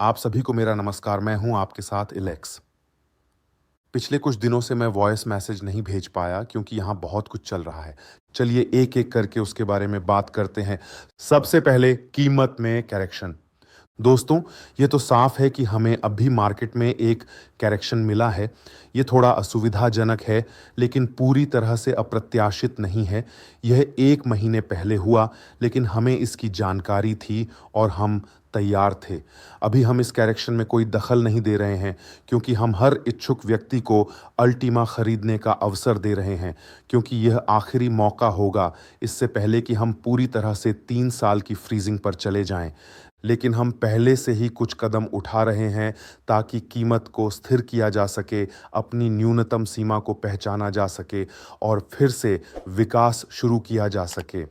आप सभी को मेरा नमस्कार। मैं हूं आपके साथ इलेक्स। पिछले कुछ दिनों से मैं वॉइस मैसेज नहीं भेज पाया क्योंकि यहाँ बहुत कुछ चल रहा है। चलिए एक-एक करके उसके बारे में बात करते हैं। सबसे पहले कीमत में करेक्शन। दोस्तों, ये तो साफ है कि हमें अभी मार्केट में एक करेक्शन मिला है। ये थोड़ा असुविधाजनक है, लेकिन पूरी तरह से अप्रत्याशित नहीं है। यह 1 महीने पहले हुआ, लेकिन हमें इसकी जानकारी थी और हम तैयार थे। अभी हम इस करेक्शन में कोई दखल नहीं दे रहे हैं, क्योंकि हम हर इच्छुक व्यक्ति को अल्टीमा खरीदने का अवसर दे रहे हैं, क्योंकि यह आखिरी मौका होगा, इससे पहले कि हम पूरी तरह से 3 साल की फ्रीजिंग पर चले जाएं। लेकिन हम पहले से ही कुछ कदम उठा रहे हैं ताकि कीमत को स्थिर किया जा सके, अपनी न्यूनतम सीमा को पहचाना जा सके और फिर से विकास शुरू किया जा सके।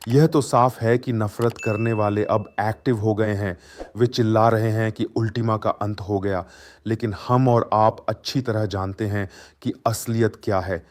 यह तो साफ है कि नफरत करने वाले अब एक्टिव हो गए हैं। वे चिल्ला रहे हैं कि उल्टीमा का अंत हो गया, लेकिन हम और आप अच्छी तरह जानते हैं कि असलियत क्या है।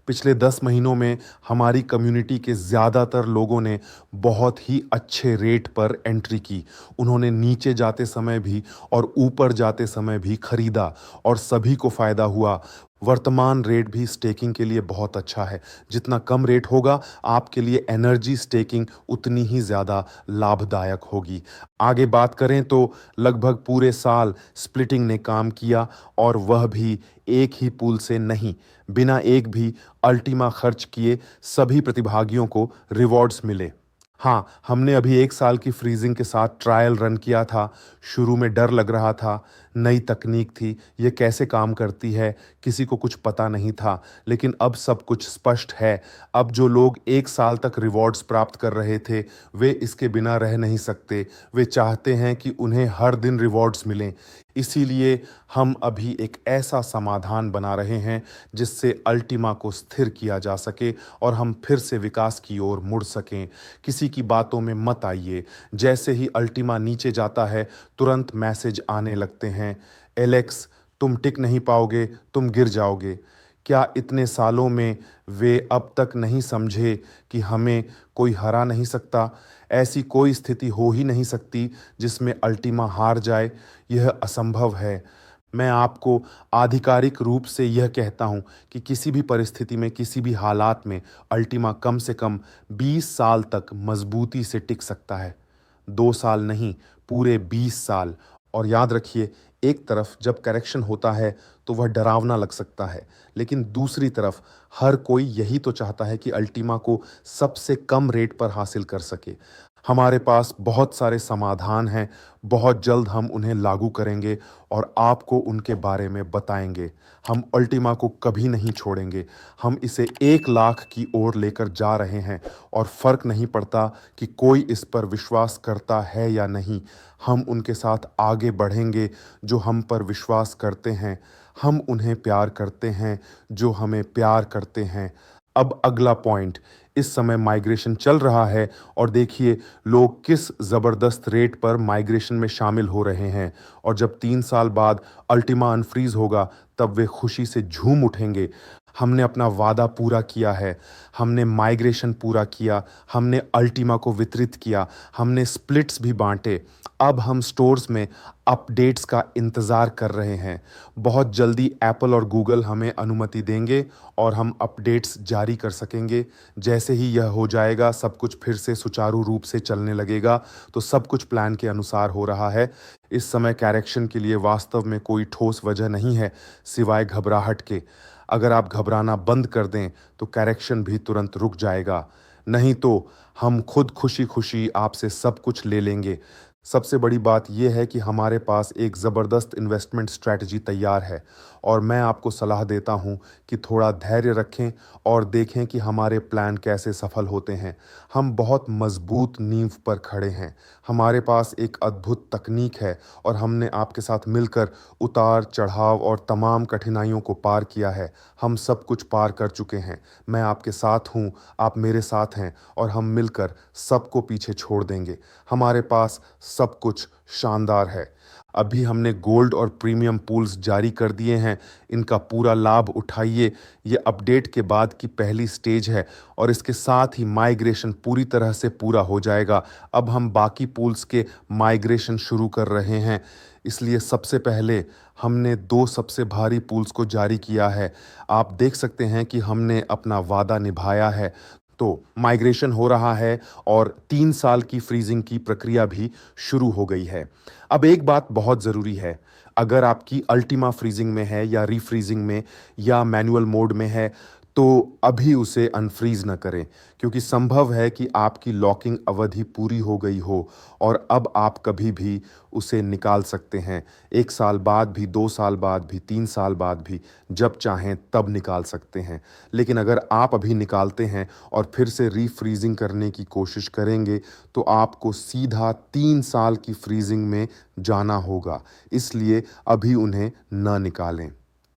पिछले 10 महीनों में हमारी कम्युनिटी के ज़्यादातर लोगों ने बहुत ही अच्छे रेट पर एंट्री की। उन्होंने नीचे जाते समय भी और ऊपर जाते समय भी खरीदा और सभी को फ़ायदा हुआ। वर्तमान रेट भी स्टेकिंग के लिए बहुत अच्छा है। जितना कम रेट होगा, आपके लिए एनर्जी स्टेकिंग उतनी ही ज़्यादा लाभदायक होगी। आगे बात करें तो लगभग पूरे साल स्प्लिटिंग ने काम किया, और वह भी एक ही पूल से नहीं, बिना एक भी अल्टीमा खर्च किए सभी प्रतिभागियों को रिवॉर्ड्स मिले। हाँ, हमने अभी 1 साल की फ्रीजिंग के साथ ट्रायल रन किया था। शुरू में डर लग रहा था, नई तकनीक थी, ये कैसे काम करती है, किसी को कुछ पता नहीं था। लेकिन अब सब कुछ स्पष्ट है। अब जो लोग 1 साल तक रिवॉर्ड्स प्राप्त कर रहे थे, वे इसके बिना रह नहीं सकते। वे चाहते हैं कि उन्हें हर दिन रिवॉर्ड्स मिलें। इसीलिए हम अभी एक ऐसा समाधान बना रहे हैं जिससे अल्टीमा को स्थिर किया जा सके और हम फिर से विकास की ओर मुड़ सकें। किसी की बातों में मत आइए। जैसे ही अल्टीमा नीचे जाता है, तुरंत मैसेज आने लगते हैं, एलेक्स, तुम टिक नहीं पाओगे, तुम गिर जाओगे। क्या इतने सालों में वे अब तक नहीं समझे कि हमें कोई हरा नहीं सकता? ऐसी कोई स्थिति हो ही नहीं सकती जिसमें अल्टीमा हार जाए। यह असंभव है। मैं आपको आधिकारिक रूप से यह कहता हूं कि किसी भी परिस्थिति में, किसी भी हालात में अल्टीमा कम से कम 20 साल तक मजबूती से टिक सकता है। 2 साल नहीं, पूरे 20 साल। और याद रखिए, एक तरफ जब करेक्शन होता है तो वह डरावना लग सकता है, लेकिन दूसरी तरफ हर कोई यही तो चाहता है कि अल्टीमा को सबसे कम रेट पर हासिल कर सके। हमारे पास बहुत सारे समाधान हैं। बहुत जल्द हम उन्हें लागू करेंगे और आपको उनके बारे में बताएंगे। हम अल्टीमा को कभी नहीं छोड़ेंगे। हम इसे 1 लाख की ओर लेकर जा रहे हैं, और फर्क नहीं पड़ता कि कोई इस पर विश्वास करता है या नहीं। हम उनके साथ आगे बढ़ेंगे जो हम पर विश्वास करते हैं। हम उन्हें प्यार करते हैं जो हमें प्यार करते हैं। अब अगला पॉइंट, इस समय माइग्रेशन चल रहा है, और देखिए लोग किस ज़बरदस्त रेट पर माइग्रेशन में शामिल हो रहे हैं। और जब 3 साल बाद अल्टीमा अनफ्रीज होगा, तब वे खुशी से झूम उठेंगे। हमने अपना वादा पूरा किया है। हमने माइग्रेशन पूरा किया, हमने अल्टीमा को वितरित किया, हमने स्प्लिट्स भी बांटे। अब हम स्टोर्स में अपडेट्स का इंतज़ार कर रहे हैं। बहुत जल्दी एप्पल और गूगल हमें अनुमति देंगे और हम अपडेट्स जारी कर सकेंगे। जैसे ही यह हो जाएगा, सब कुछ फिर से सुचारू रूप से चलने लगेगा। तो सब कुछ प्लान के अनुसार हो रहा है। इस समय करेक्शन के लिए वास्तव में कोई ठोस वजह नहीं है, सिवाय घबराहट के। अगर आप घबराना बंद कर दें तो करेक्शन भी तुरंत रुक जाएगा। नहीं तो हम खुद खुशी-खुशी आपसे सब कुछ ले लेंगे। सबसे बड़ी बात यह है कि हमारे पास एक ज़बरदस्त इन्वेस्टमेंट स्ट्रैटेजी तैयार है, और मैं आपको सलाह देता हूं कि थोड़ा धैर्य रखें और देखें कि हमारे प्लान कैसे सफल होते हैं। हम बहुत मजबूत नींव पर खड़े हैं। हमारे पास एक अद्भुत तकनीक है, और हमने आपके साथ मिलकर उतार चढ़ाव और तमाम कठिनाइयों को पार किया है। हम सब कुछ पार कर चुके हैं। मैं आपके साथ हूँ, आप मेरे साथ हैं, और हम मिलकर सबको पीछे छोड़ देंगे। हमारे पास सब कुछ शानदार है। अभी हमने गोल्ड और प्रीमियम पूल्स जारी कर दिए हैं, इनका पूरा लाभ उठाइए। ये अपडेट के बाद की पहली स्टेज है और इसके साथ ही माइग्रेशन पूरी तरह से पूरा हो जाएगा। अब हम बाकी पूल्स के माइग्रेशन शुरू कर रहे हैं, इसलिए सबसे पहले हमने 2 सबसे भारी पूल्स को जारी किया है। आप देख सकते हैं कि हमने अपना वादा निभाया है। तो माइग्रेशन हो रहा है और 3 साल की फ्रीजिंग की प्रक्रिया भी शुरू हो गई है। अब एक बात बहुत ज़रूरी है, अगर आपकी अल्टीमा फ्रीजिंग में है या रीफ्रीजिंग में या मैनुअल मोड में है, तो अभी उसे अनफ्रीज न करें, क्योंकि संभव है कि आपकी लॉकिंग अवधि पूरी हो गई हो और अब आप कभी भी उसे निकाल सकते हैं। 1 साल बाद भी, 2 साल बाद भी, 3 साल बाद भी, जब चाहें तब निकाल सकते हैं। लेकिन अगर आप अभी निकालते हैं और फिर से रीफ्रीजिंग करने की कोशिश करेंगे, तो आपको सीधा 3 साल की फ्रीजिंग में जाना होगा। इसलिए अभी उन्हें न निकालें।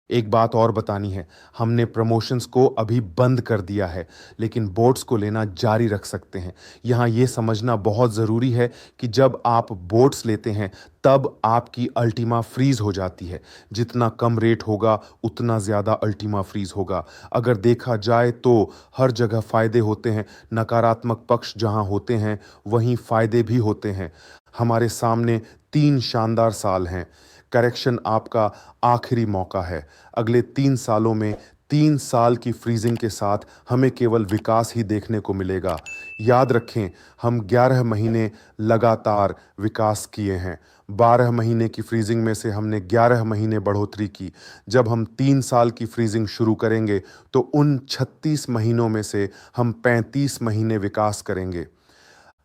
एक बात और बतानी है, हमने प्रमोशंस को अभी बंद कर दिया है, लेकिन बोट्स को लेना जारी रख सकते हैं। यहाँ ये समझना बहुत ज़रूरी है कि जब आप बोट्स लेते हैं तब आपकी अल्टीमा फ्रीज हो जाती है। जितना कम रेट होगा उतना ज़्यादा अल्टीमा फ्रीज होगा। अगर देखा जाए तो हर जगह फ़ायदे होते हैं, नकारात्मक पक्ष जहाँ होते हैं वहीं फ़ायदे भी होते हैं। हमारे सामने 3 शानदार साल हैं। करेक्शन आपका आखिरी मौका है। अगले 3 सालों में 3 साल की फ्रीजिंग के साथ हमें केवल विकास ही देखने को मिलेगा। याद रखें, हम 11 महीने लगातार विकास किए हैं। 12 महीने की फ्रीजिंग में से हमने 11 महीने बढ़ोतरी की। जब हम 3 साल की फ्रीजिंग शुरू करेंगे तो उन 36 महीनों में से हम 35 महीने विकास करेंगे।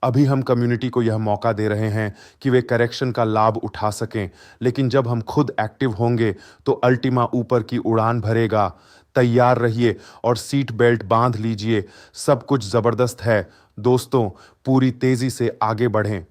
अभी हम कम्युनिटी को यह मौका दे रहे हैं कि वे करेक्शन का लाभ उठा सकें, लेकिन जब हम खुद एक्टिव होंगे तो अल्टीमा ऊपर की उड़ान भरेगा। तैयार रहिए और सीट बेल्ट बांध लीजिए। सब कुछ ज़बरदस्त है। दोस्तों, पूरी तेज़ी से आगे बढ़ें।